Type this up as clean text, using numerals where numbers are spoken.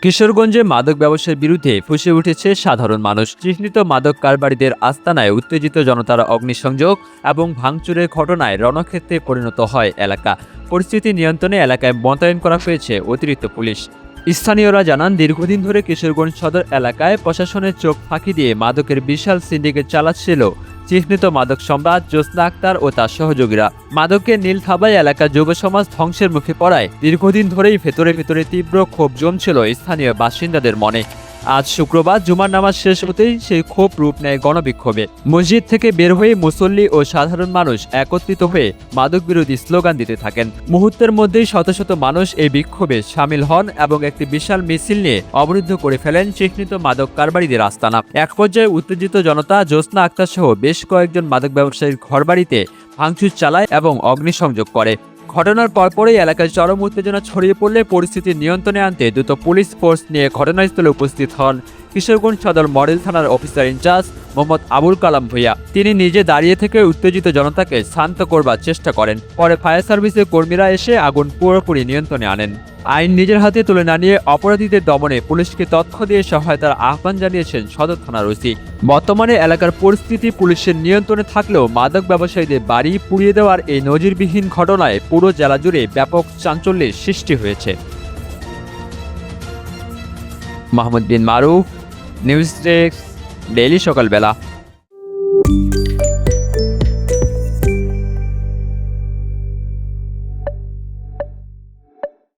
কিশোরগঞ্জে মাদক ব্যবসার বিরুদ্ধে ফুঁসে উঠেছে সাধারণ মানুষ। চিহ্নিত মাদক কারবারিদের আস্তানায় উত্তেজিত জনতার অগ্নিসংযোগ এবং ভাঙচুরের ঘটনায় রণক্ষেত্রে পরিণত হয় এলাকা। পরিস্থিতি নিয়ন্ত্রণে এলাকায় মোতায়েন করা হয়েছে অতিরিক্ত পুলিশ। স্থানীয়রা জানান, দীর্ঘদিন ধরে কিশোরগঞ্জ সদর এলাকায় প্রশাসনের চোখ ফাঁকি দিয়ে মাদকের বিশাল সিন্ডিকেট চালাচ্ছিল চিহ্নিত মাদক সম্রাট জ্যোৎস্না আক্তার ও তার সহযোগীরা। মাদকের নীল থাবায় এলাকার যুব সমাজ ধ্বংসের মুখে পড়ায় দীর্ঘদিন ধরেই ভেতরে ভেতরে তীব্র ক্ষোভ জমছিল স্থানীয় বাসিন্দাদের মনে। আজ শুক্রবার জুমার নামাজ শেষ হতেই সেই ক্ষোভ রূপ নেয় গণবিক্ষোভে। মসজিদ থেকে বের হয়ে মুসল্লি ও সাধারণ মানুষ একত্রিত হয়ে মাদক বিরোধী স্লোগান দিতে থাকেন। মুহূর্তের মধ্যেই শত শত মানুষ এই বিক্ষোভে সামিল হন এবং একটি বিশাল মিছিল নিয়ে অবরুদ্ধ করে ফেলেন চিহ্নিত মাদক কারবারিদের আস্তানা। এক পর্যায়ে উত্তেজিত জনতা জ্যোৎস্না আক্তার সহ বেশ কয়েকজন মাদক ব্যবসায়ীর ঘরবাড়িতে ভাঙচুর চালায় এবং অগ্নিসংযোগ করে। ঘটনার পরপরই এলাকায় চরম উত্তেজনা ছড়িয়ে পড়লে পরিস্থিতি নিয়ন্ত্রণে আনতে দ্রুত পুলিশ ফোর্স নিয়ে ঘটনাস্থলে উপস্থিত হন কিশোরগঞ্জ সদর মডেল থানার অফিসার ইনচার্জ মোহাম্মদ আবুল কালাম ভূঁইয়া। তিনি নিজে দাঁড়িয়ে থেকে উত্তেজিত জনতাকে শান্ত করবার চেষ্টা করেন। পরে ফায়ার সার্ভিসের কর্মীরা এসে আগুন পুরোপুরি নিয়ন্ত্রণে আনেন। আইন নিজের হাতে তুলে না নিয়ে অপরাধীদের দমনে পুলিশকে তথ্য দিয়ে সহায়তার আহ্বান জানিয়েছেন সদর থানার ওসি। বর্তমানে এলাকার পরিস্থিতি পুলিশের নিয়ন্ত্রণে থাকলেও মাদক ব্যবসায়ীদের বাড়ি পুড়িয়ে দেওয়ার এই নজিরবিহীন ঘটনায় পুরো জেলা জুড়ে ব্যাপক চাঞ্চল্যের সৃষ্টি হয়েছে। মাহমুদ বিন মারুফ, নিউজ ডেস্ক, ডেইলি সকালবেলা।